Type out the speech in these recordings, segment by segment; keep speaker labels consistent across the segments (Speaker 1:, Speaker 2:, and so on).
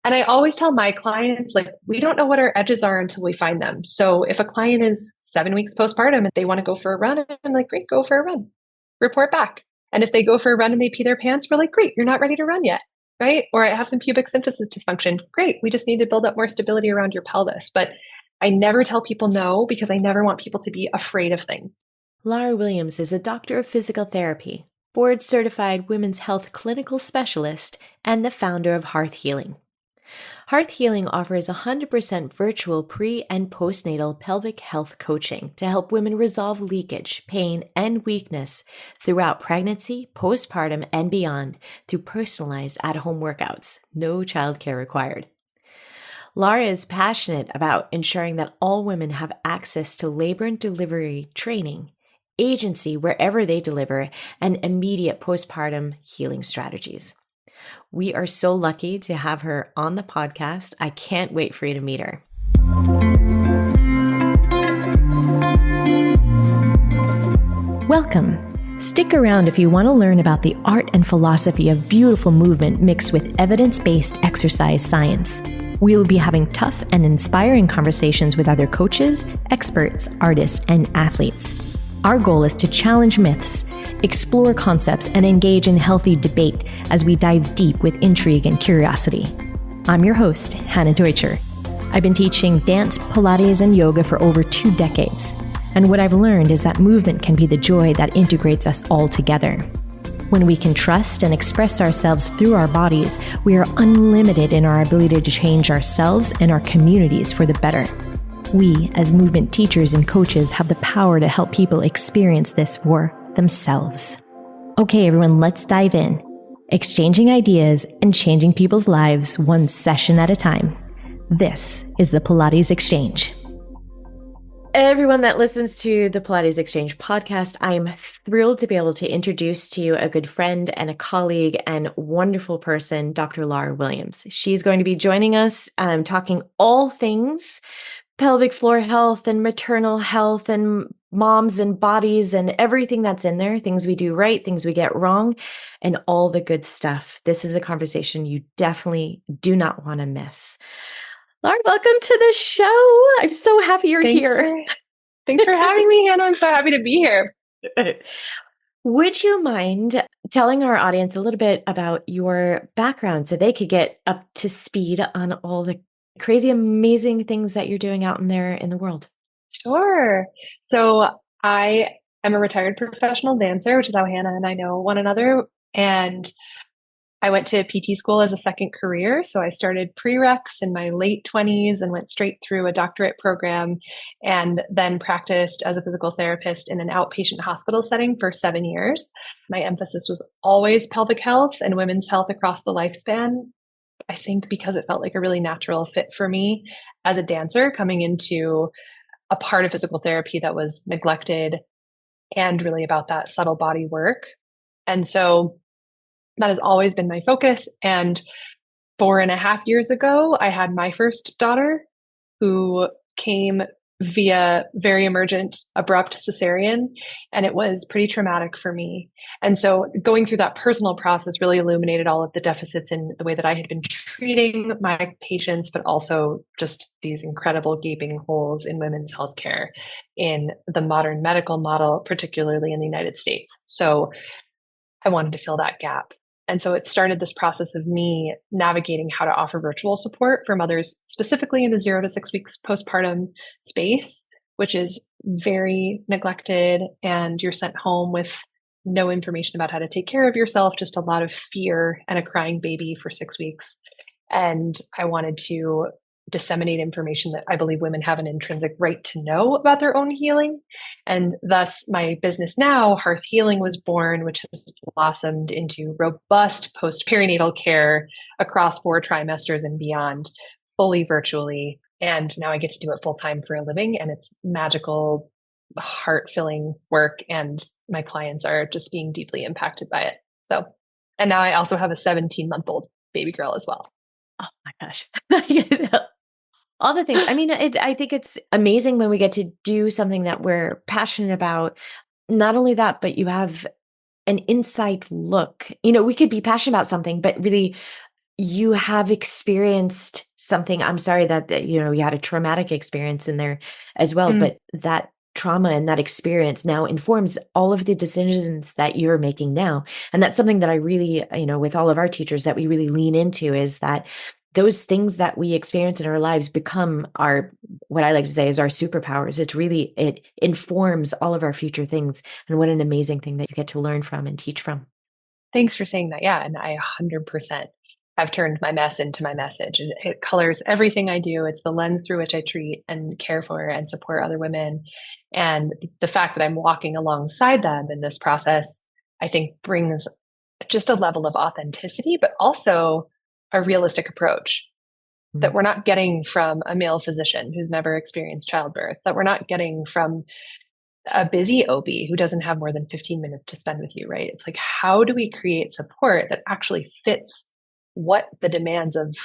Speaker 1: And I always tell my clients, like, we don't know what our edges are until we find them. So if a client is 7 weeks postpartum and they want to go for a run, I'm like, great, go for a run. Report back. And if they go for a run and they pee their pants, we're like, great, you're not ready to run yet. Right. Or I have some pubic symphysis dysfunction. Great. We just need to build up more stability around your pelvis. But I never tell people no because I never want people to be afraid of things.
Speaker 2: Lara Williams is a doctor of physical therapy, board-certified women's health clinical specialist, and the founder of Hearth Healing. Hearth Healing offers 100% virtual pre- and postnatal pelvic health coaching to help women resolve leakage, pain, and weakness throughout pregnancy, postpartum, and beyond through personalized at-home workouts. No childcare required. Lara is passionate about ensuring that all women have access to labor and delivery training, agency wherever they deliver, and immediate postpartum healing strategies. We are so lucky to have her on the podcast. I can't wait for you to meet her. Welcome. Stick around if you want to learn about the art and philosophy of beautiful movement mixed with evidence-based exercise science. We will be having tough and inspiring conversations with other coaches, experts, artists, and athletes. Our goal is to challenge myths, explore concepts, and engage in healthy debate as we dive deep with intrigue and curiosity. I'm your host, Hannah Deutscher. I've been teaching dance, Pilates, and yoga for over 2 decades. And what I've learned is that movement can be the joy that integrates us all together. When we can trust and express ourselves through our bodies, we are unlimited in our ability to change ourselves and our communities for the better. We, as movement teachers and coaches, have the power to help people experience this for themselves. Okay, everyone, let's dive in. Exchanging ideas and changing people's lives one session at a time. This is the Pilates Exchange. Everyone that listens to the Pilates Exchange podcast, I am thrilled to be able to introduce to you a good friend and a colleague and wonderful person, Dr. Lara Williams. She's going to be joining us talking all things pelvic floor health and maternal health and moms and bodies and everything that's in there, things we do right, things we get wrong, and all the good stuff. This is a conversation you definitely do not want to miss. Lara, welcome to the show. I'm so happy you're here.
Speaker 1: Thanks for having me, Hannah. I'm so happy to be here.
Speaker 2: Would you mind telling our audience a little bit about your background so they could get up to speed on all the crazy, amazing things that you're doing out in there in the world?
Speaker 1: Sure. So I am a retired professional dancer, which is how Hannah and I know one another. And I went to PT school as a second career. So I started prereqs in my late 20s and went straight through a doctorate program and then practiced as a physical therapist in an outpatient hospital setting for 7 years. My emphasis was always pelvic health and women's health across the lifespan. I think because it felt like a really natural fit for me as a dancer coming into a part of physical therapy that was neglected and really about that subtle body work. And so that has always been my focus. And 4.5 years ago, I had my first daughter who came via very emergent, abrupt cesarean. And it was pretty traumatic for me. And so going through that personal process really illuminated all of the deficits in the way that I had been treating my patients, but also just these incredible gaping holes in women's healthcare in the modern medical model, particularly in the United States. So I wanted to fill that gap. And so it started this process of me navigating how to offer virtual support for mothers, specifically in the 0 to 6 weeks postpartum space, which is very neglected. And you're sent home with no information about how to take care of yourself, just a lot of fear and a crying baby for 6 weeks. And I wanted to disseminate information that I believe women have an intrinsic right to know about their own healing. And thus my business now, Hearth Healing, was born, which has blossomed into robust post-perinatal care across 4 trimesters and beyond, fully virtually. And now I get to do it full time for a living, and it's magical, heart-filling work. And my clients are just being deeply impacted by it. So, and now I also have a 17-month-old baby girl as well.
Speaker 2: Oh my gosh. All the things. I mean, I think it's amazing when we get to do something that we're passionate about. Not only that, but you have an insight look. You know, we could be passionate about something, but really you have experienced something. I'm sorry that you had a traumatic experience in there as well,
Speaker 1: Mm,
Speaker 2: but that trauma and that experience now informs all of the decisions that you're making now. And that's something that I really, with all of our teachers that we really lean into, is that those things that we experience in our lives become our, what I like to say is our superpowers. It informs all of our future things. And what an amazing thing that you get to learn from and teach from.
Speaker 1: thanks for saying that. Yeah. And I 100% have turned my mess into my message. It colors everything I do. It's the lens through which I treat and care for and support other women. And the fact that I'm walking alongside them in this process, I think brings just a level of authenticity, but also a realistic approach that
Speaker 2: Mhm.
Speaker 1: we're not getting from a male physician who's never experienced childbirth, that we're not getting from a busy OB who doesn't have more than 15 minutes to spend with you, right? It's like, how do we create support that actually fits what the demands of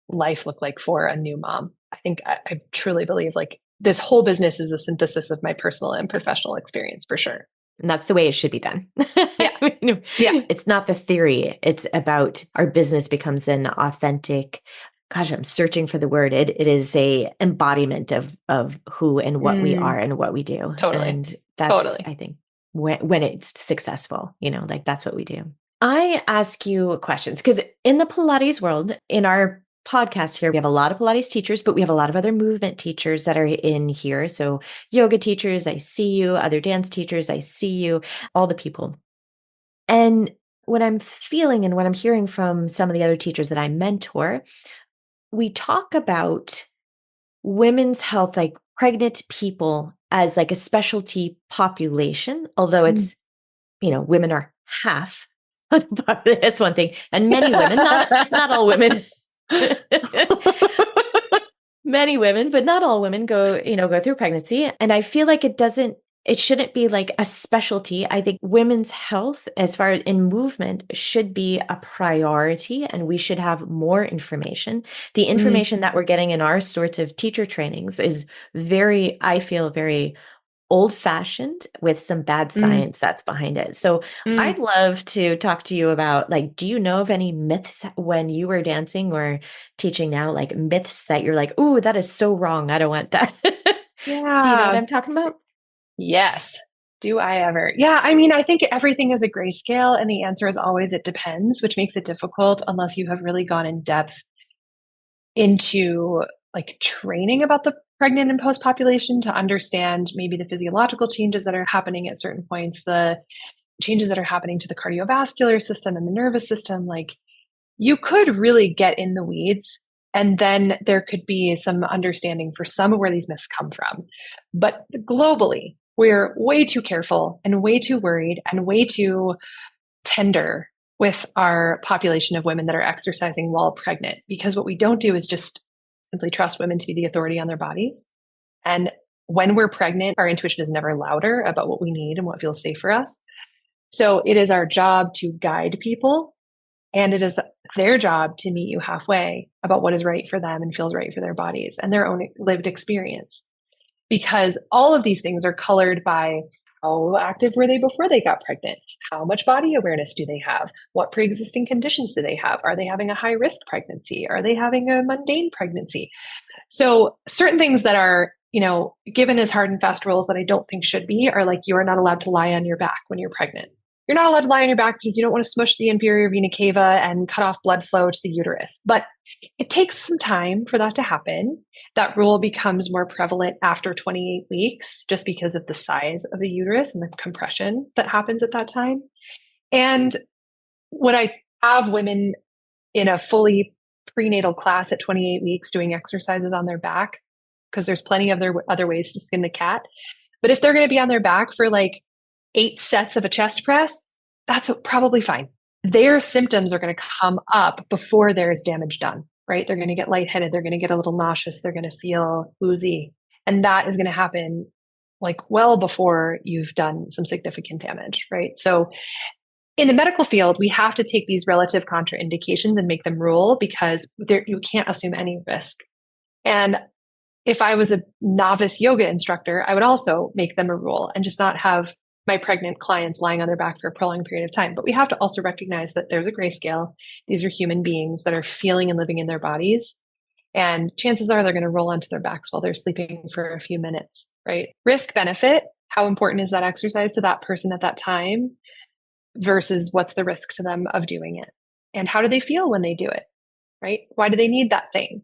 Speaker 1: life look like for a new mom? I truly believe like this whole business is a synthesis of my personal and professional experience for sure.
Speaker 2: And that's the way it should be done.
Speaker 1: Yeah. Yeah.
Speaker 2: It's not the theory. It's about our business becomes an authentic, gosh, I'm searching for the word. It is a embodiment of who and what we are
Speaker 1: Mm,
Speaker 2: and what we do.
Speaker 1: totally.
Speaker 2: And that's,
Speaker 1: Totally.
Speaker 2: I think, when it's successful, like that's what we do. I ask you questions because in the Pilates world, in our podcast here, we have a lot of Pilates teachers, but we have a lot of other movement teachers that are in here. So yoga teachers, I see you, other dance teachers, I see you, all the people. And what I'm feeling and what I'm hearing from some of the other teachers that I mentor, we talk about women's health, like pregnant people as like a specialty population, although
Speaker 1: Mm.
Speaker 2: it's, women are half. That's one thing. And many women, not all women. Many women, but not all women go through pregnancy. And I feel like it shouldn't be like a specialty. I think women's health, as far as in movement, should be a priority and we should have more information. The
Speaker 1: Mm,
Speaker 2: information that we're getting in our sorts of teacher trainings is I feel very old fashioned with some bad
Speaker 1: mm,
Speaker 2: science that's behind it. So I'd
Speaker 1: mm.
Speaker 2: love to talk to you about, like, do you know of any myths when you were dancing or teaching now, like myths that you're like, ooh, that is so wrong. I don't want that. Do you know what
Speaker 1: Yeah.
Speaker 2: I'm talking about?
Speaker 1: Yes. Do I ever? Yeah. I mean, I think everything is a grayscale, and the answer is always it depends, which makes it difficult unless you have really gone in depth into like training about the pregnant and post population to understand maybe the physiological changes that are happening at certain points, the changes that are happening to the cardiovascular system and the nervous system. Like you could really get in the weeds. And then there could be some understanding for some of where these myths come from. But globally, we're way too careful and way too worried and way too tender with our population of women that are exercising while pregnant. Because what we don't do is just simply trust women to be the authority on their bodies. And when we're pregnant, our intuition is never louder about what we need and what feels safe for us. So it is our job to guide people, and it is their job to meet you halfway about what is right for them and feels right for their bodies and their own lived experience. Because all of these things are colored by how active were they before they got pregnant? How much body awareness do they have? What pre existing conditions do they have? Are they having a high risk pregnancy? Are they having a mundane pregnancy? So, certain things that are, given as hard and fast rules that I don't think should be are like you are not allowed to lie on your back when you're pregnant. You're not allowed to lie on your back because you don't want to smush the inferior vena cava and cut off blood flow to the uterus. But it takes some time for that to happen. That rule becomes more prevalent after 28 weeks just because of the size of the uterus and the compression that happens at that time. And when I have women in a fully prenatal class at 28 weeks doing exercises on their back, because there's plenty of other ways to skin the cat. But if they're going to be on their back for like 8 sets of a chest press, that's probably fine. Their symptoms are going to come up before there's damage done, right? They're going to get lightheaded. They're going to get a little nauseous. They're going to feel woozy. And that is going to happen like well before you've done some significant damage, right? So in the medical field, we have to take these relative contraindications and make them rule because you can't assume any risk. And if I was a novice yoga instructor, I would also make them a rule and just not have my pregnant clients lying on their back for a prolonged period of time. But we have to also recognize that there's a grayscale. These are human beings that are feeling and living in their bodies. And chances are they're going to roll onto their backs while they're sleeping for a few minutes, right? Risk benefit. How important is that exercise to that person at that time versus what's the risk to them of doing it? And how do they feel when they do it, right? Why do they need that thing?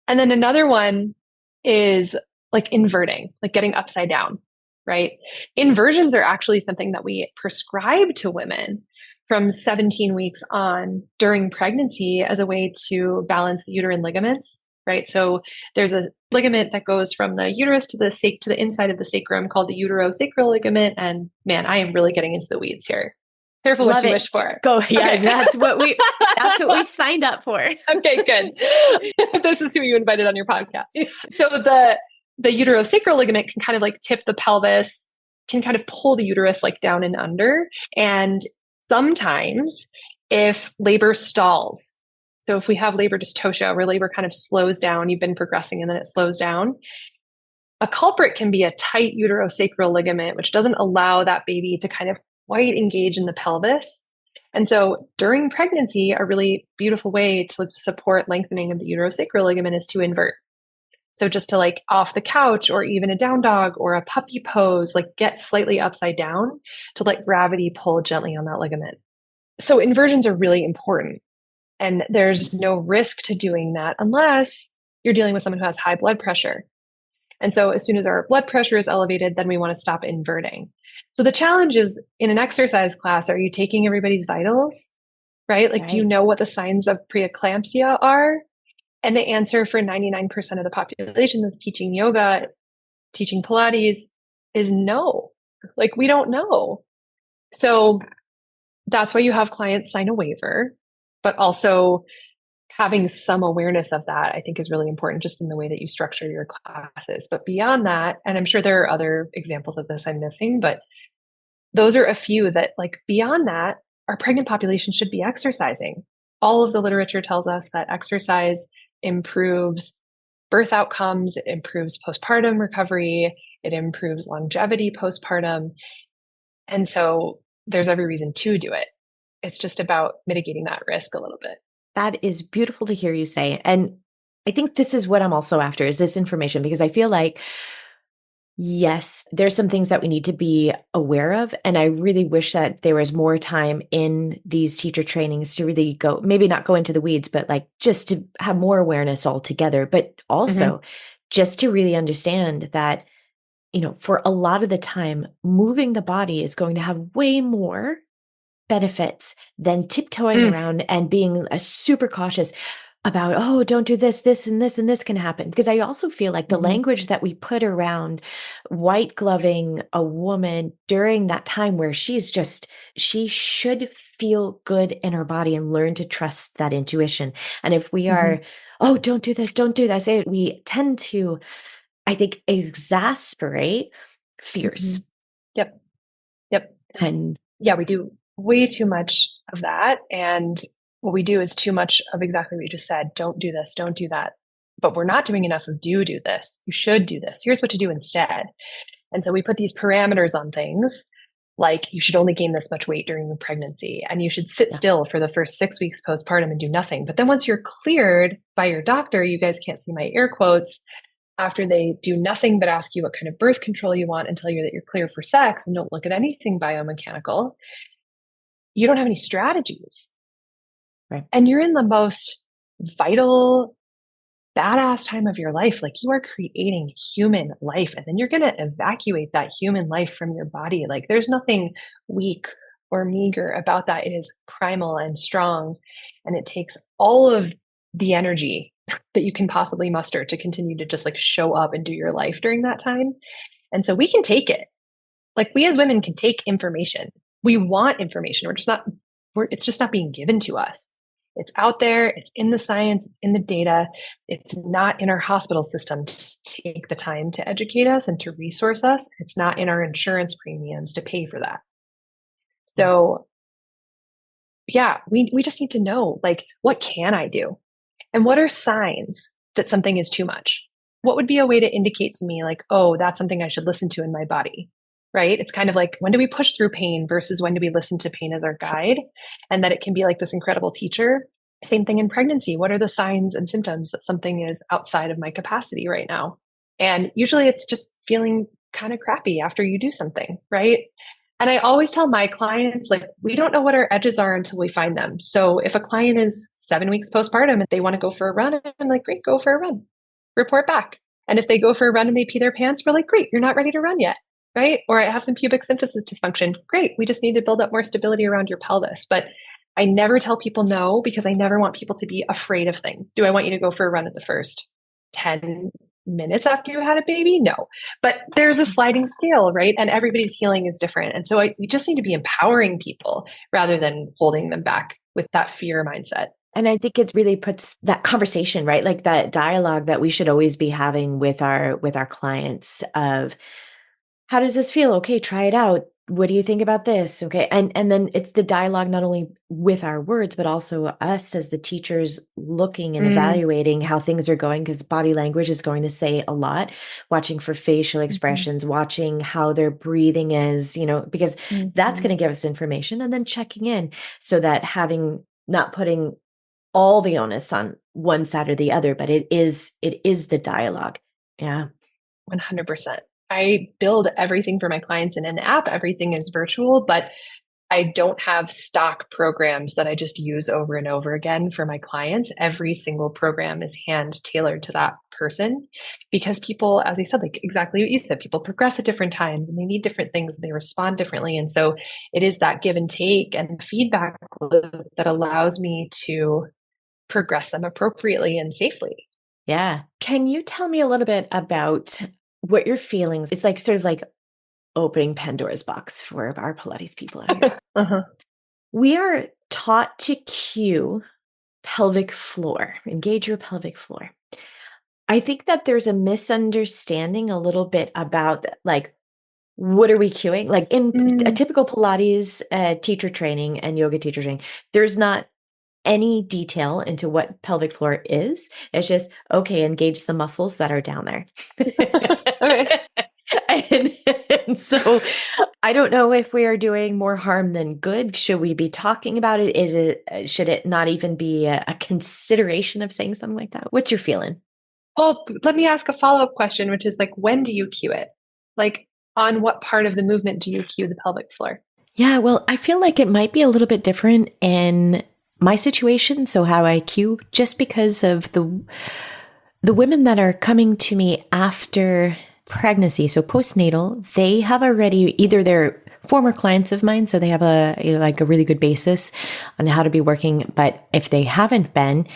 Speaker 1: And then another one is like inverting, like getting upside down, right? Inversions are actually something that we prescribe to women from 17 weeks on during pregnancy as a way to balance the uterine ligaments, right? So there's a ligament that goes from the uterus to the inside of the sacrum called the uterosacral ligament. And man, I am really getting into the weeds here. Careful
Speaker 2: Love
Speaker 1: what you
Speaker 2: it.
Speaker 1: wish for.
Speaker 2: Go. Yeah,
Speaker 1: Okay.
Speaker 2: that's what we signed up for.
Speaker 1: Okay, good. This is who you invited on your podcast. So the uterosacral ligament can kind of like tip the pelvis, can kind of pull the uterus like down and under. And sometimes if labor stalls, so if we have labor dystocia where labor kind of slows down, you've been progressing and then it slows down, a culprit can be a tight uterosacral ligament, which doesn't allow that baby to kind of quite engage in the pelvis. And so during pregnancy, a really beautiful way to support lengthening of the uterosacral ligament is to invert. So just to like off the couch or even a down dog or a puppy pose, like get slightly upside down to let gravity pull gently on that ligament. So inversions are really important. And there's no risk to doing that unless you're dealing with someone who has high blood pressure. And so as soon as our blood pressure is elevated, then we want to stop inverting. So the challenge is in an exercise class, are you taking everybody's vitals, right? Like, do you know what the signs of preeclampsia are? And the answer for 99% of the population that's teaching yoga, teaching Pilates is no. Like, we don't know. So that's why you have clients sign a waiver, but also having some awareness of that, I think, is really important just in the way that you structure your classes. But beyond that, and I'm sure there are other examples of this I'm missing, but those are a few that, like, beyond that, our pregnant population should be exercising. All of the literature tells us that exercise improves birth outcomes, it improves postpartum recovery, it improves longevity postpartum. And so there's every reason to do it. It's just about mitigating that risk a little bit.
Speaker 2: That is beautiful to hear you say. And I think this is what I'm also after, is this information, because I feel like, yes, there's some things that we need to be aware of. And I really wish that there was more time in these teacher trainings to really go, maybe not go into the weeds, but like just to have more awareness altogether, but also just to really understand that, for a lot of the time, moving the body is going to have way more benefits than tiptoeing around and being super cautious about, oh, don't do this, this, and this, and this can happen. Because I also feel like the language that we put around white gloving a woman during that time where she should feel good in her body and learn to trust that intuition. And if we are, oh, don't do this, don't do that, we tend to, I think, exasperate fears.
Speaker 1: Yep.
Speaker 2: And
Speaker 1: yeah, we do way too much of that. And what we do is too much of exactly what you just said. Don't do this, don't do that. But we're not doing enough of do this. You should do this. Here's what to do instead. And so we put these parameters on things like you should only gain this much weight during the pregnancy and you should sit still for the first 6 weeks postpartum and do nothing. But then once you're cleared by your doctor, you guys can't see my air quotes, after they do nothing but ask you what kind of birth control you want and tell you that you're clear for sex and don't look at anything biomechanical, you don't have any strategies.
Speaker 2: Right.
Speaker 1: And you're in the most vital, badass time of your life. Like, you are creating human life, and then you're going to evacuate that human life from your body. Like, there's nothing weak or meager about that. It is primal and strong, and it takes all of the energy that you can possibly muster to continue to just like show up and do your life during that time. And so we can take it. Like, we as women can take information. We want information. It's just not being given to us. It's out there. It's in the science. It's in the data. It's not in our hospital system to take the time to educate us and to resource us. It's not in our insurance premiums to pay for that. So yeah, we just need to know, like, what can I do? And what are signs that something is too much? What would be a way to indicate to me, like, oh, that's something I should listen to in my body? right? It's kind of like, when do we push through pain versus when do we listen to pain as our guide? And that it can be like this incredible teacher. Same thing in pregnancy. What are the signs and symptoms that something is outside of my capacity right now? And usually it's just feeling kind of crappy after you do something, right? And I always tell my clients, like, we don't know what our edges are until we find them. So if a client is 7 weeks postpartum and they want to go for a run, I'm like, great, go for a run. Report back. And if they go for a run and they pee their pants, we're like, great, you're not ready to run yet, right? Or I have some pubic symphysis dysfunction. Great, we just need to build up more stability around your pelvis. But I never tell people no, because I never want people to be afraid of things. Do I want you to go for a run at the first 10 minutes after you had a baby? No. But there's a sliding scale, right? And everybody's healing is different. And so we just need to be empowering people rather than holding them back with that fear mindset.
Speaker 2: And I think it really puts that conversation, right? Like that dialogue that we should always be having with our clients of, how does this feel? Okay, try it out. What do you think about this? Okay. And then it's the dialogue, not only with our words, but also us as the teachers looking and evaluating how things are going, because body language is going to say a lot, watching for facial expressions, watching how their breathing is, because that's going to give us information, and then checking in so that not putting all the onus on one side or the other, but it is the dialogue. Yeah.
Speaker 1: 100%. I build everything for my clients in an app. Everything is virtual, but I don't have stock programs that I just use over and over again for my clients. Every single program is hand tailored to that person, because people, as I said, like exactly what you said, people progress at different times and they need different things and they respond differently. And so it is that give and take and feedback loop that allows me to progress them appropriately and safely.
Speaker 2: Yeah. Can you tell me a little bit about what your feelings? It's like sort of like opening Pandora's box for our Pilates people out here. We are taught to cue pelvic floor, engage your pelvic floor. I think that there's a misunderstanding a little bit about like, what are we cueing? Like in a typical Pilates teacher training and yoga teacher training, there's not any detail into what pelvic floor is. It's just, okay, engage the muscles that are down there.
Speaker 1: Okay.
Speaker 2: And so I don't know if we are doing more harm than good. Should we be talking about it? Should it not even be a consideration of saying something like that? What's your feeling?
Speaker 1: Well, let me ask a follow-up question, which is like, when do you cue it? Like, on what part of the movement do you cue the pelvic floor?
Speaker 2: Yeah, well, I feel like it might be a little bit different in my situation. So how I cue, just because of the women that are coming to me after pregnancy, so postnatal, they have already, either they're former clients of mine, so they have a really good basis on how to be working. But if they haven't been,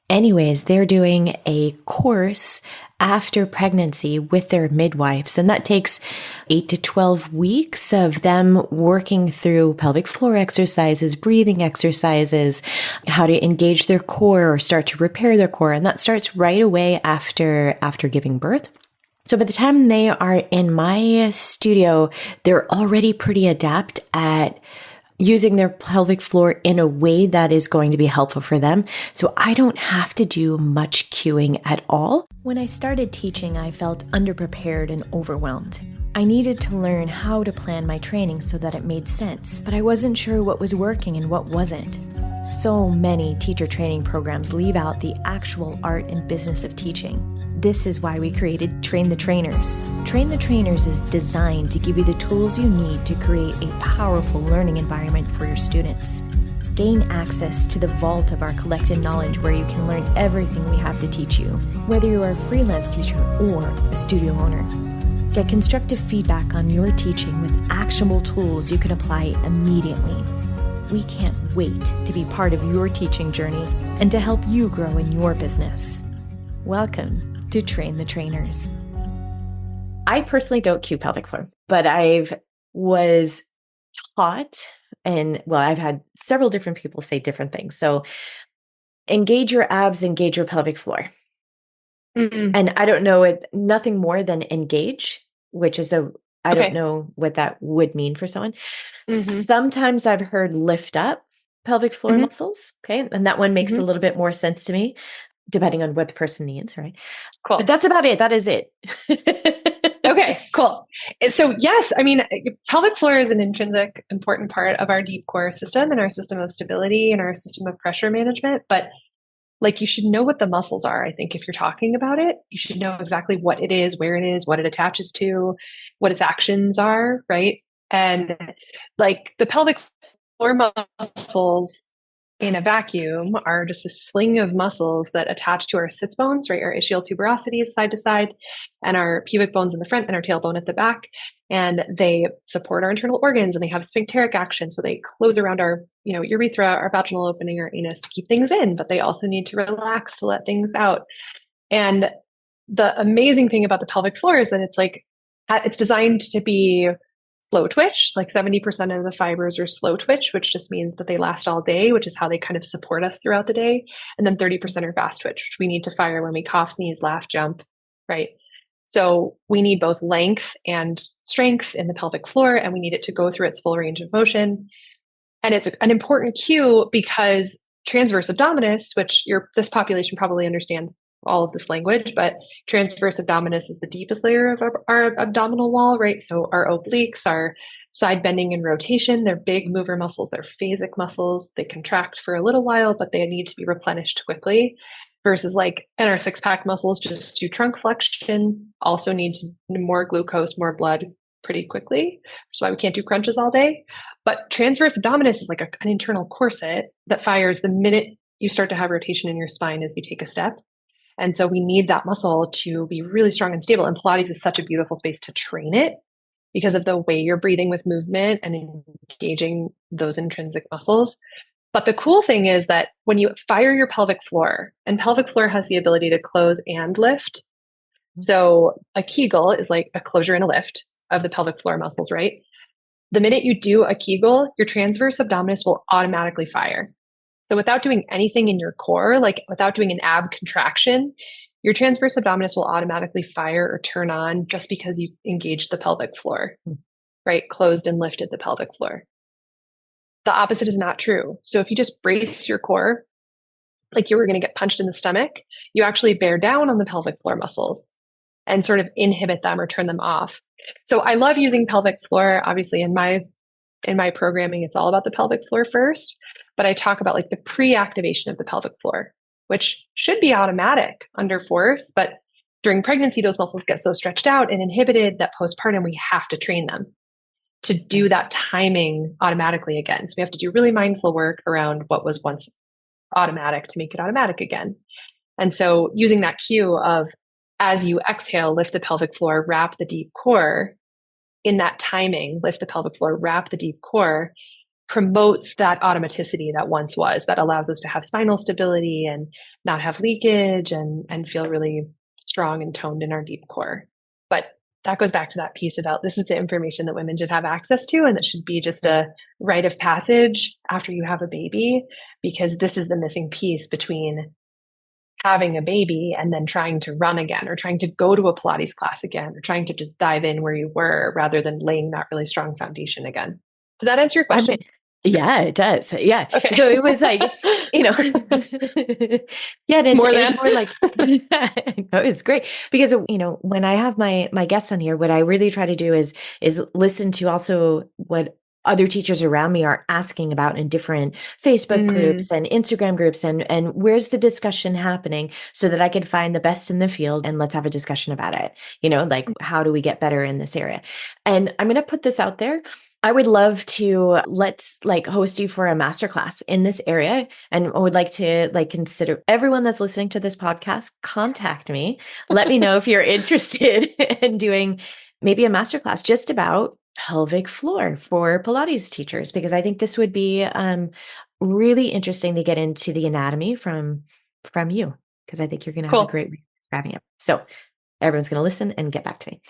Speaker 2: anyways, they're doing a course after pregnancy with their midwives. And that takes 8 to 12 weeks of them working through pelvic floor exercises, breathing exercises, how to engage their core or start to repair their core. And that starts right away after giving birth. So by the time they are in my studio, they're already pretty adept at using their pelvic floor in a way that is going to be helpful for them. So I don't have to do much cueing at all. When I started teaching, I felt underprepared and overwhelmed. I needed to learn how to plan my training so that it made sense, but I wasn't sure what was working and what wasn't. So many teacher training programs leave out the actual art and business of teaching. This is why we created Train the Trainers. Train the Trainers is designed to give you the tools you need to create a powerful learning environment for your students. Gain access to the vault of our collected knowledge where you can learn everything we have to teach you, whether you are a freelance teacher or a studio owner. Get constructive feedback on your teaching with actionable tools you can apply immediately. We can't wait to be part of your teaching journey and to help you grow in your business. Welcome to Train the Trainers. I personally don't cue pelvic floor, but was taught, and I've had several different people say different things. So engage your abs, engage your pelvic floor. And I don't know nothing more than engage, which is I don't know what that would mean for someone. Sometimes I've heard lift up pelvic floor muscles. Okay. And that one makes a little bit more sense to me, depending on what the person needs, right?
Speaker 1: Cool.
Speaker 2: But that's about it. That is it.
Speaker 1: Okay, cool. Cool. So yes, I mean, pelvic floor is an intrinsic important part of our deep core system and our system of stability and our system of pressure management. But like, you should know what the muscles are. I think if you're talking about it, you should know exactly what it is, what it attaches to, what its actions are, right? And like the pelvic floor muscles in a vacuum are just a sling of muscles that attach to our sits bones, right? Our ischial tuberosities side to side, and our pubic bones in the front and our tailbone at the back. And they support our internal organs and they have sphincteric action. So they close around our, urethra, our vaginal opening, our anus to keep things in, but they also need to relax to let things out. And the amazing thing about the pelvic floor is that it's designed to be slow twitch, like 70% of the fibers are slow twitch, which just means that they last all day, which is how they kind of support us throughout the day. And then 30% are fast twitch, which we need to fire when we cough, sneeze, laugh, jump, right? So we need both length and strength in the pelvic floor, and we need it to go through its full range of motion. And it's an important cue because transverse abdominis, which this population probably understands all of this language, but transverse abdominis is the deepest layer of our abdominal wall, right? So our obliques, our side bending and rotation, they're big mover muscles, they're phasic muscles. They contract for a little while, but they need to be replenished quickly. Versus like, and our six pack muscles just do trunk flexion, also needs more glucose, more blood pretty quickly. That's why we can't do crunches all day. But transverse abdominis is like an internal corset that fires the minute you start to have rotation in your spine as you take a step. And so we need that muscle to be really strong and stable. And Pilates is such a beautiful space to train it because of the way you're breathing with movement and engaging those intrinsic muscles. But the cool thing is that when you fire your pelvic floor, and pelvic floor has the ability to close and lift. So a Kegel is like a closure and a lift of the pelvic floor muscles, right? The minute you do a Kegel, your transverse abdominis will automatically fire. So without doing anything in your core, like without doing an ab contraction, your transverse abdominis will automatically fire or turn on just because you engaged the pelvic floor, right? Closed and lifted the pelvic floor. The opposite is not true. So if you just brace your core, like you were going to get punched in the stomach, you actually bear down on the pelvic floor muscles and sort of inhibit them or turn them off. So I love using pelvic floor. Obviously, in my programming, it's all about the pelvic floor first, but I talk about like the pre-activation of the pelvic floor, which should be automatic under force, but during pregnancy, those muscles get so stretched out and inhibited that postpartum, we have to train them to do that timing automatically again. So we have to do really mindful work around what was once automatic to make it automatic again. And so using that cue of, as you exhale, lift the pelvic floor, wrap the deep core, in that timing, lift the pelvic floor, wrap the deep core, promotes that automaticity that once was, that allows us to have spinal stability and not have leakage and feel really strong and toned in our deep core. But that goes back to that piece about this is the information that women should have access to, and that should be just a rite of passage after you have a baby, because this is the missing piece between having a baby and then trying to run again, or trying to go to a Pilates class again, or trying to just dive in where you were rather than laying that really strong foundation again. Did that answer your question?
Speaker 2: Yeah, it does. Yeah.
Speaker 1: Okay.
Speaker 2: So it was like, yeah, and it's more like, no, it's great because, when I have my guests on here, what I really try to do is listen to also what other teachers around me are asking about in different Facebook groups and Instagram groups, and where's the discussion happening so that I can find the best in the field and let's have a discussion about it. Like how do we get better in this area? And I'm going to put this out there. I would love to host you for a masterclass in this area. And I would like to consider everyone that's listening to this podcast, contact me. Let me know if you're interested in doing maybe a masterclass just about pelvic floor for Pilates teachers, because I think this would be really interesting to get into the anatomy from you, because I think you're going to have a great way of describing it. So everyone's going to listen and get back to me.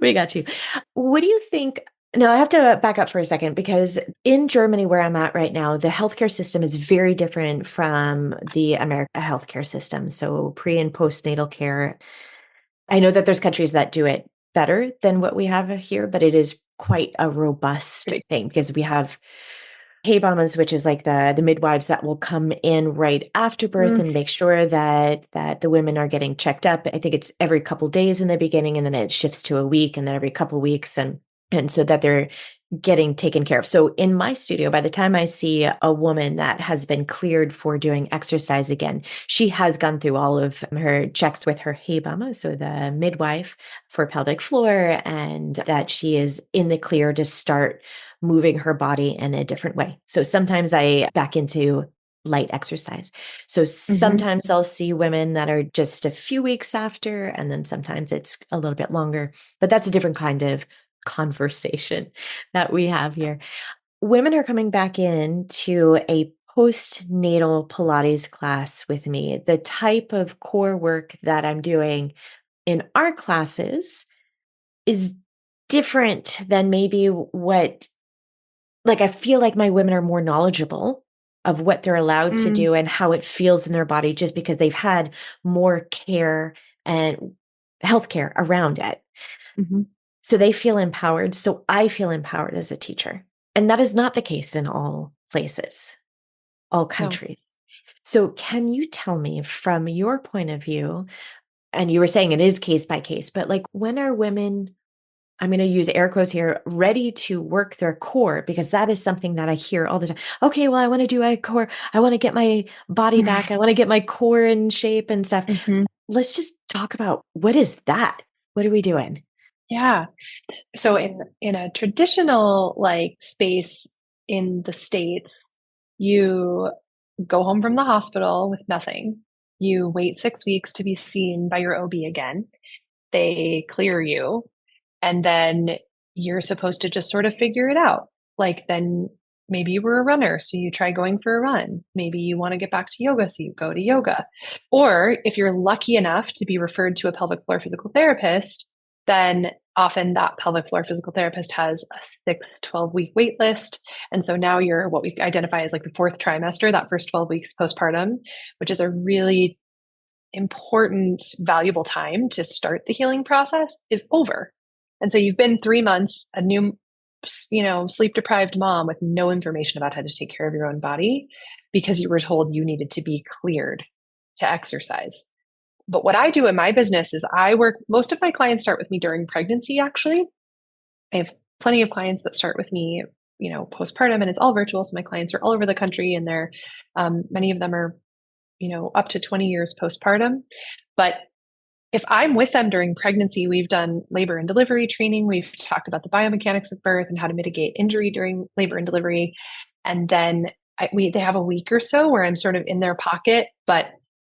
Speaker 2: We got you. What do you think? No, I have to back up for a second, because in Germany, where I'm at right now, the healthcare system is very different from the American healthcare system. So pre and postnatal care. I know that there's countries that do it better than what we have here, but it is quite a robust thing because we have Hebamas, which is like the midwives that will come in right after birth
Speaker 1: Mm,
Speaker 2: and make sure that the women are getting checked up. I think it's every couple days in the beginning, and then it shifts to a week, and then every couple weeks, and so that they're getting taken care of. So in my studio, by the time I see a woman that has been cleared for doing exercise again, she has gone through all of her checks with her hebama, so the midwife for pelvic floor, and that she is in the clear to start moving her body in a different way. So sometimes I back into light exercise. So
Speaker 1: mhm.
Speaker 2: sometimes I'll see women that are just a few weeks after, and then sometimes it's a little bit longer, but that's a different kind of conversation that we have here. Women are coming back in to a postnatal Pilates class with me. The type of core work that I'm doing in our classes is different than maybe what, like, I feel like my women are more knowledgeable of what they're allowed to
Speaker 1: Mm,
Speaker 2: do and how it feels in their body just because they've had more care and healthcare around it.
Speaker 1: mhm.
Speaker 2: So they feel empowered. So I feel empowered as a teacher. And that is not the case in all places, all
Speaker 1: No.
Speaker 2: countries. So can you tell me from your point of view, and you were saying it is case by case, but like when are women, I'm going to use air quotes here, ready to work their core? Because that is something that I hear all the time. Okay, well, I want to do a core. I want to get my body back. I want to get my core in shape and stuff.
Speaker 1: Mhm.
Speaker 2: Let's just talk about what is that? What are we doing?
Speaker 1: Yeah. So in a traditional like space in the States, you go home from the hospital with nothing. You wait 6 weeks to be seen by your OB again. They clear you, and then you're supposed to just sort of figure it out. Like then maybe you were a runner, so you try going for a run. Maybe you want to get back to yoga, so you go to yoga. Or if you're lucky enough to be referred to a pelvic floor physical therapist, then often that pelvic floor physical therapist has a 6 to 12 week wait list. And so now you're what we identify as like the fourth trimester, that first 12 weeks postpartum, which is a really important, valuable time to start the healing process, is over. And so you've been 3 months, a new, sleep deprived mom with no information about how to take care of your own body because you were told you needed to be cleared to exercise. But what I do in my business is most of my clients start with me during pregnancy, actually. I have plenty of clients that start with me, postpartum, and it's all virtual. So my clients are all over the country, and many of them are, up to 20 years postpartum. But if I'm with them during pregnancy, we've done labor and delivery training. We've talked about the biomechanics of birth and how to mitigate injury during labor and delivery. And then they have a week or so where I'm sort of in their pocket, but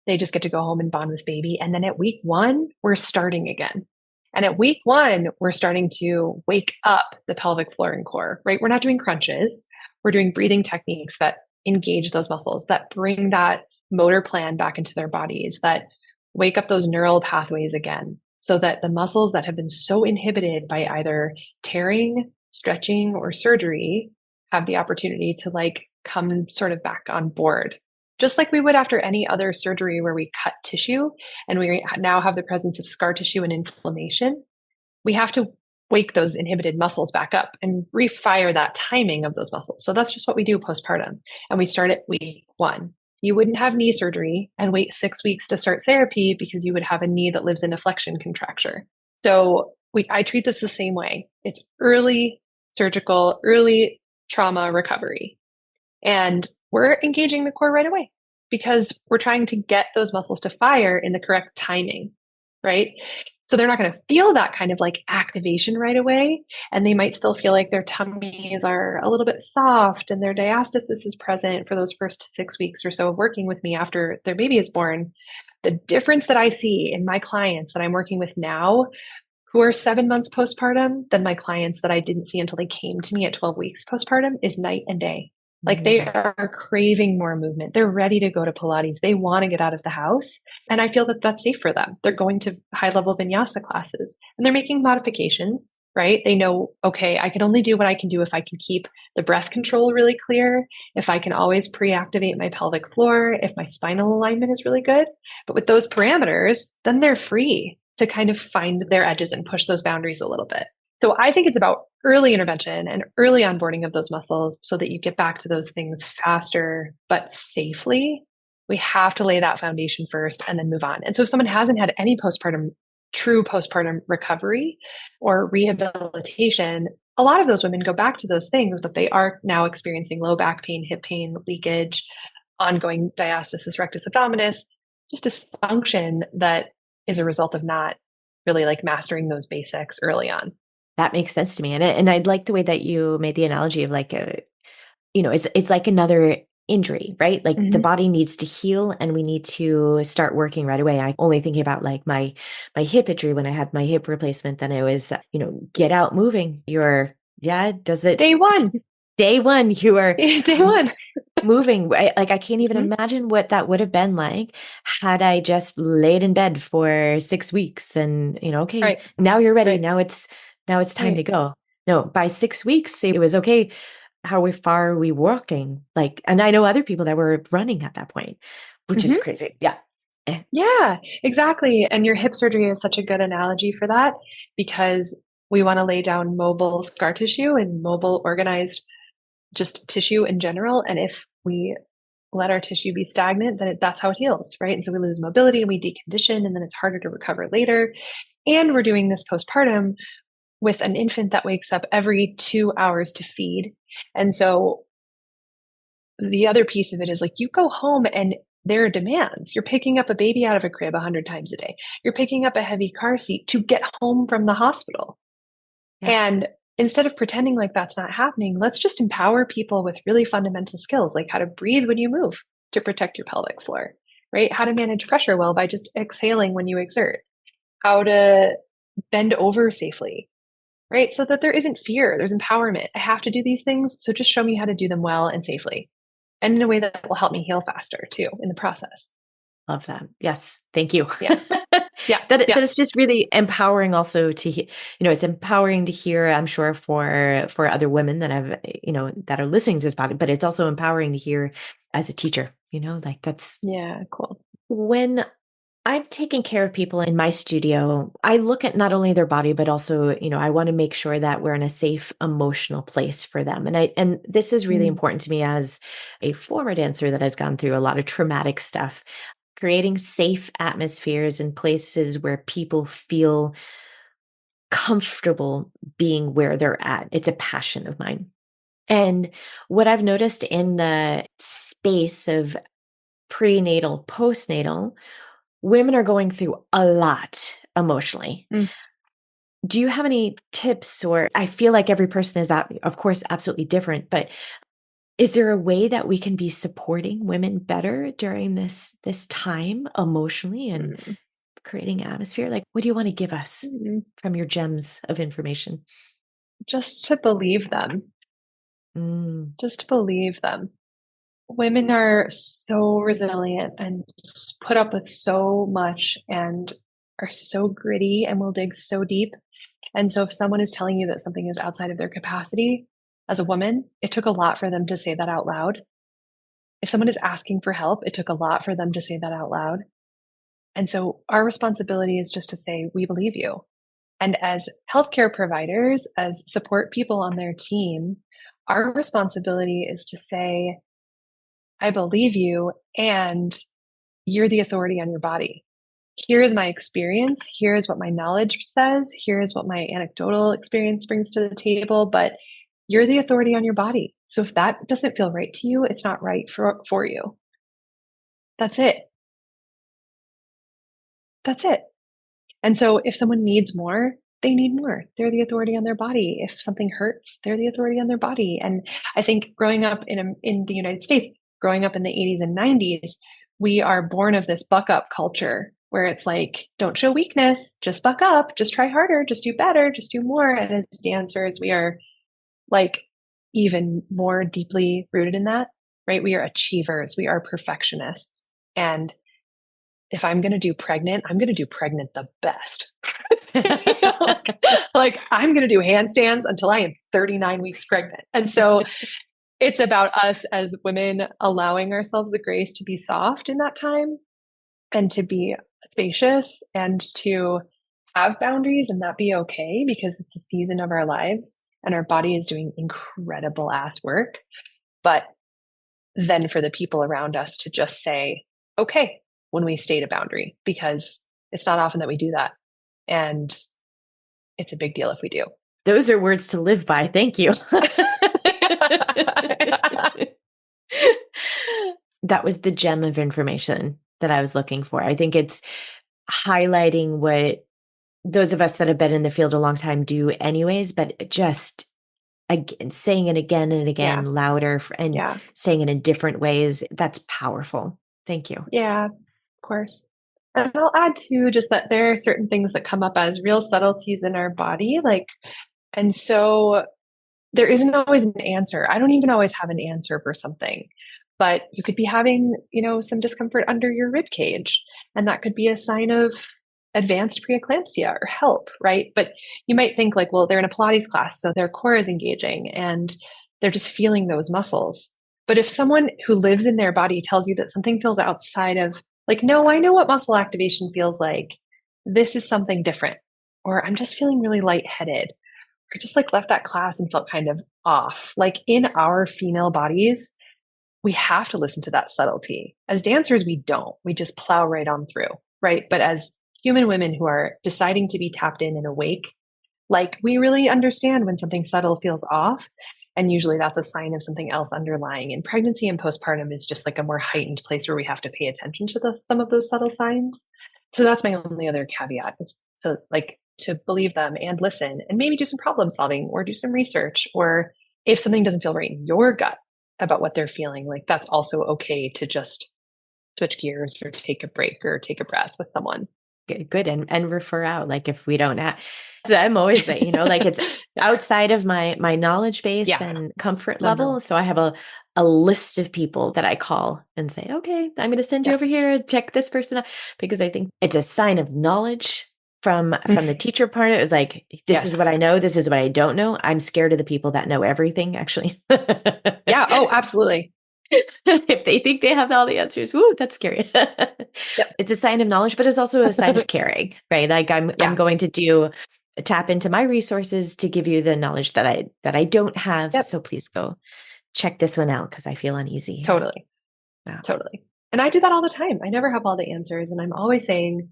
Speaker 1: they just get to go home and bond with baby. And then at week one, we're starting again. And at week one, we're starting to wake up the pelvic floor and core, right? We're not doing crunches. We're doing breathing techniques that engage those muscles, that bring that motor plan back into their bodies, that wake up those neural pathways again so that the muscles that have been so inhibited by either tearing, stretching, or surgery have the opportunity to like come sort of back on board. Just like we would after any other surgery where we cut tissue and we now have the presence of scar tissue and inflammation, we have to wake those inhibited muscles back up and refire that timing of those muscles. So that's just what we do postpartum. And we start at week one. You wouldn't have knee surgery and wait 6 weeks to start therapy because you would have a knee that lives in a flexion contracture. So I treat this the same way. It's early surgical, early trauma recovery. And we're engaging the core right away because we're trying to get those muscles to fire in the correct timing, right? So they're not going to feel that kind of like activation right away. And they might still feel like their tummies are a little bit soft and their diastasis is present for those first 6 weeks or so of working with me after their baby is born. The difference that I see in my clients that I'm working with now who are 7 months postpartum than my clients that I didn't see until they came to me at 12 weeks postpartum is night and day. Like they
Speaker 2: Mm.
Speaker 1: are craving more movement. They're ready to go to Pilates. They want to get out of the house. And I feel that that's safe for them. They're going to high level vinyasa classes and they're making modifications, right? They know, okay, I can only do what I can do if I can keep the breath control really clear, if I can always pre activate my pelvic floor, if my spinal alignment is really good. But with those parameters, then they're free to kind of find their edges and push those boundaries a little bit. So I think it's about early intervention and early onboarding of those muscles so that you get back to those things faster, but safely. We have to lay that foundation first and then move on. And so if someone hasn't had any true postpartum recovery or rehabilitation, a lot of those women go back to those things, but they are now experiencing low back pain, hip pain, leakage, ongoing diastasis rectus abdominis, just dysfunction that is a result of not really like mastering those basics early on.
Speaker 2: That makes sense to me. And I like the way that you made the analogy of like it's like another injury, right? Like the
Speaker 1: Mm-hmm.
Speaker 2: body needs to heal and we need to start working right away. I only thinking about like my hip injury when I had my hip replacement, then it was, get out moving. Does it
Speaker 1: Day one.
Speaker 2: day one, you are
Speaker 1: Day one.
Speaker 2: moving. I can't even
Speaker 1: Mm-hmm.
Speaker 2: imagine what that would have been like had I just laid in bed for 6 weeks and, okay,
Speaker 1: Right.
Speaker 2: now you're ready.
Speaker 1: Right.
Speaker 2: Now it's time to
Speaker 1: Right.
Speaker 2: go. No, by 6 weeks, it was okay. How far are we walking? Like, and I know other people that were running at that point, which is
Speaker 1: Mm-hmm.
Speaker 2: crazy. Yeah. Eh,
Speaker 1: Yeah, exactly. And your hip surgery is such a good analogy for that because we want to lay down mobile scar tissue and mobile organized just tissue in general. And if we let our tissue be stagnant, then that's how it heals, right? And so we lose mobility and we decondition, and then it's harder to recover later. And we're doing this postpartum with an infant that wakes up every 2 hours to feed. And so the other piece of it is like you go home and there are demands. You're picking up a baby out of a crib 100 times a day. You're picking up a heavy car seat to get home from the hospital.
Speaker 2: yeah.
Speaker 1: And instead of pretending like that's not happening, let's just empower people with really fundamental skills like how to breathe when you move to protect your pelvic floor, right? How to manage pressure well by just exhaling when you exert, how to bend over safely, right? So that there isn't fear, there's empowerment. I have to do these things. So just show me how to do them well and safely and in a way that will help me heal faster too in the process.
Speaker 2: Love that. Yes. Thank you.
Speaker 1: Yeah. Yeah.
Speaker 2: That
Speaker 1: Yeah.
Speaker 2: is just really empowering also it's empowering to hear, I'm sure for other women that that are listening to this podcast, but it's also empowering to hear as a teacher, like that's
Speaker 1: Yeah. Cool.
Speaker 2: when I'm taking care of people in my studio. I look at not only their body, but also, I want to make sure that we're in a safe emotional place for them. And this is really
Speaker 1: Mm,
Speaker 2: important to me as a former dancer that has gone through a lot of traumatic stuff. Creating safe atmospheres and places where people feel comfortable being where they're at. It's a passion of mine. And what I've noticed in the space of prenatal, postnatal, women are going through a lot emotionally.
Speaker 1: mm,
Speaker 2: Do you have any tips? Or I feel like every person is, of course, absolutely different, but is there a way that we can be supporting women better during this time emotionally and
Speaker 1: mm,
Speaker 2: creating atmosphere? Like, what do you want to give us
Speaker 1: mm.
Speaker 2: from your gems of information?
Speaker 1: Just to believe them,
Speaker 2: Mm,
Speaker 1: just to believe them. Women are so resilient and put up with so much and are so gritty and will dig so deep. And so if someone is telling you that something is outside of their capacity as a woman, it took a lot for them to say that out loud. If someone is asking for help, it took a lot for them to say that out loud. And so our responsibility is just to say, we believe you. And as healthcare providers, as support people on their team, our responsibility is to say, I believe you, and you're the authority on your body. Here is my experience. Here is what my knowledge says. Here is what my anecdotal experience brings to the table. But you're the authority on your body. So if that doesn't feel right to you, it's not right for you. That's it. That's it. And so if someone needs more, they need more. They're the authority on their body. If something hurts, they're the authority on their body. And I think growing up in the United States, growing up in the 80s and 90s, we are born of this buck up culture where it's like, don't show weakness, just buck up, just try harder, just do better, just do more. And as dancers, we are like even more deeply rooted in that, right? We are achievers, we are perfectionists. And if I'm going to do pregnant, I'm going to do pregnant the best. like I'm going to do handstands until I am 39 weeks pregnant. And so it's about us as women allowing ourselves the grace to be soft in that time and to be spacious and to have boundaries and that be okay because it's a season of our lives and our body is doing incredible ass work. But then for the people around us to just say, okay, when we state a boundary, because it's not often that we do that. And it's a big deal if we do.
Speaker 2: Those are words to live by. Thank you. That was the gem of information that I was looking for. I think it's highlighting what those of us that have been in the field a long time do anyways, but just again, saying it again and again,
Speaker 1: Yeah.
Speaker 2: louder and
Speaker 1: Yeah.
Speaker 2: saying it in different ways. That's powerful. Thank you.
Speaker 1: Yeah, of course. And I'll add to just that there are certain things that come up as real subtleties in our body. And so there isn't always an answer. I don't even always have an answer for something, but you could be having, some discomfort under your rib cage, and that could be a sign of advanced preeclampsia or help, right? But you might think like, well, they're in a Pilates class, so their core is engaging and they're just feeling those muscles. But if someone who lives in their body tells you that something feels outside of, like, no, I know what muscle activation feels like. This is something different. Or I'm just feeling really lightheaded. Or just like left that class and felt kind of off. Like in our female bodies, we have to listen to that subtlety. As dancers, we don't. We just plow right on through, right? But as human women who are deciding to be tapped in and awake, like we really understand when something subtle feels off. And usually that's a sign of something else underlying. And pregnancy and postpartum is just like a more heightened place where we have to pay attention to some of those subtle signs. So that's my only other caveat is to believe them and listen and maybe do some problem solving or do some research. Or if something doesn't feel right in your gut about what they're feeling, like that's also okay to just switch gears or take a break or take a breath with someone.
Speaker 2: Good. And refer out. Like if we don't have, so I'm always saying, like it's outside of my knowledge base and comfort level.
Speaker 1: No.
Speaker 2: So I have a list of people that I call and say, okay, I'm going to send you over here, check this person out, because I think it's a sign of knowledge from the teacher part. Of like, this is what I know. This is what I don't know. I'm scared of the people that know everything, actually.
Speaker 1: Yeah. Oh, absolutely.
Speaker 2: If they think they have all the answers, woo, that's scary.
Speaker 1: Yep.
Speaker 2: It's a sign of knowledge, but it's also a sign of caring, right? Like I'm going to tap into my resources to give you the knowledge that I don't have.
Speaker 1: Yep.
Speaker 2: So please go check this one out because I feel uneasy here.
Speaker 1: Totally. Wow. Totally. And I do that all the time. I never have all the answers. And I'm always saying,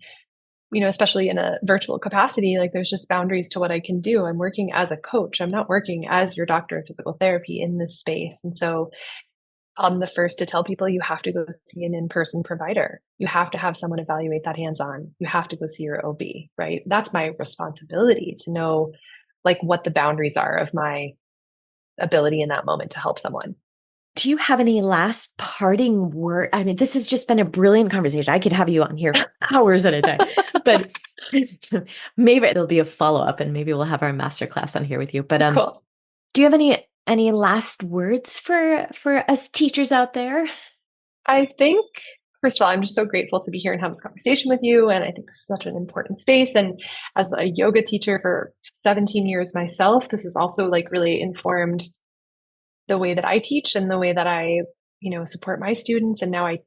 Speaker 1: especially in a virtual capacity, like there's just boundaries to what I can do. I'm working as a coach. I'm not working as your doctor of physical therapy in this space. And so I'm the first to tell people you have to go see an in-person provider. You have to have someone evaluate that hands-on. You have to go see your OB, right? That's my responsibility to know like what the boundaries are of my ability in that moment to help someone.
Speaker 2: Do you have any last parting word? I mean, this has just been a brilliant conversation. I could have you on here for hours at a time, but maybe there'll be a follow-up and maybe we'll have our masterclass on here with you. But
Speaker 1: cool.
Speaker 2: Do you have any last words for us teachers out there?
Speaker 1: I think, first of all, I'm just so grateful to be here and have this conversation with you. And I think it's such an important space. And as a yoga teacher for 17 years myself, this has also like really informed the way that I teach and the way that I, support my students. And now I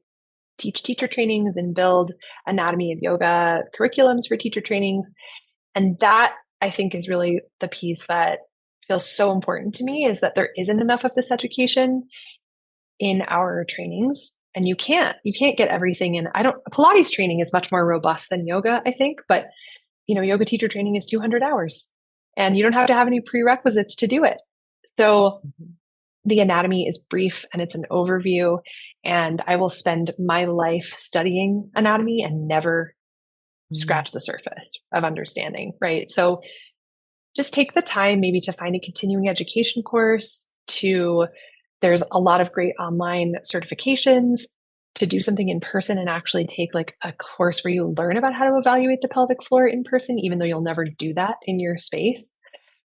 Speaker 1: teach teacher trainings and build anatomy of yoga curriculums for teacher trainings. And that I think is really the piece that feels so important to me is that there isn't enough of this education in our trainings. And you can't get everything in. Pilates training is much more robust than yoga, I think, but yoga teacher training is 200 hours and you don't have to have any prerequisites to do it. So the anatomy is brief and it's an overview, and I will spend my life studying anatomy and never scratch the surface of understanding, right? So just take the time maybe to find a continuing education course. There's a lot of great online certifications, to do something in person and actually take like a course where you learn about how to evaluate the pelvic floor in person, even though you'll never do that in your space.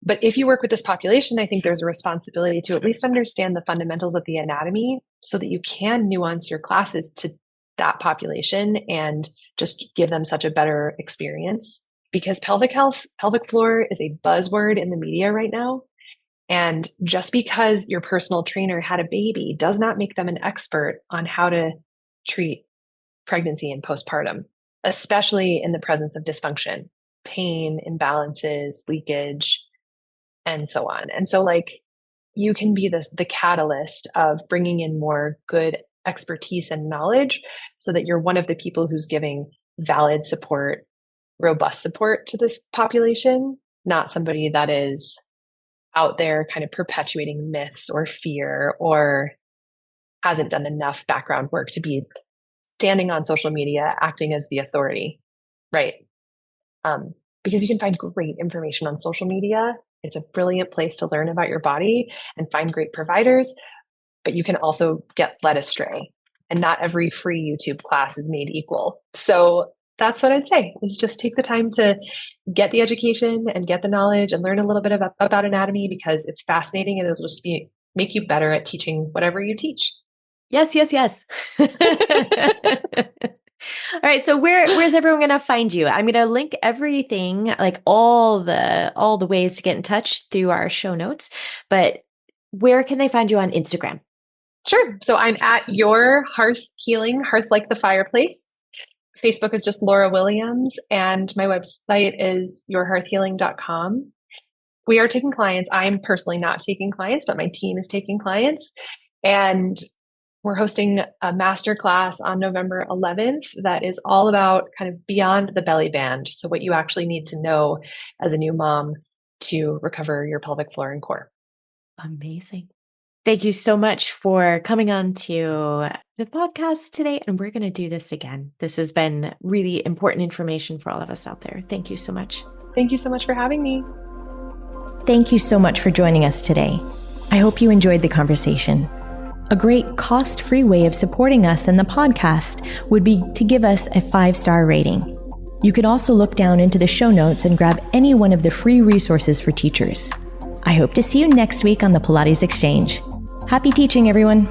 Speaker 1: But if you work with this population, I think there's a responsibility to at least understand the fundamentals of the anatomy so that you can nuance your classes to that population and just give them such a better experience. Because pelvic health, pelvic floor is a buzzword in the media right now. And just because your personal trainer had a baby does not make them an expert on how to treat pregnancy and postpartum, especially in the presence of dysfunction. pain, imbalances, leakage, and so on. And so like you can be the catalyst of bringing in more good expertise and knowledge so that you're one of the people who's giving valid support, robust support to this population, not somebody that is out there kind of perpetuating myths or fear or hasn't done enough background work to be standing on social media acting as the authority, right? Because you can find great information on social media. It's a brilliant place to learn about your body and find great providers, but you can also get led astray. And not every free YouTube class is made equal. So that's what I'd say, is just take the time to get the education and get the knowledge and learn a little bit about anatomy, because it's fascinating and it'll just make you better at teaching whatever you teach.
Speaker 2: Yes, yes, yes. All right. So where's everyone going to find you? I'm going to link everything, like all the ways to get in touch through our show notes, but where can they find you on Instagram?
Speaker 1: Sure. So I'm at Your Hearth Healing, Hearth like the fireplace. Facebook is just Laura Williams, and my website is yourhearthhealing.com. We are taking clients. I'm personally not taking clients, but my team is taking clients. And we're hosting a masterclass on November 11th that is all about kind of beyond the belly band. So what you actually need to know as a new mom to recover your pelvic floor and core.
Speaker 2: Amazing. Thank you so much for coming on to the podcast today. And we're going to do this again. This has been really important information for all of us out there. Thank you so much.
Speaker 1: Thank you so much for having me.
Speaker 2: Thank you so much for joining us today. I hope you enjoyed the conversation. A great cost-free way of supporting us and the podcast would be to give us a 5-star rating. You can also look down into the show notes and grab any one of the free resources for teachers. I hope to see you next week on the Pilates Exchange. Happy teaching, everyone.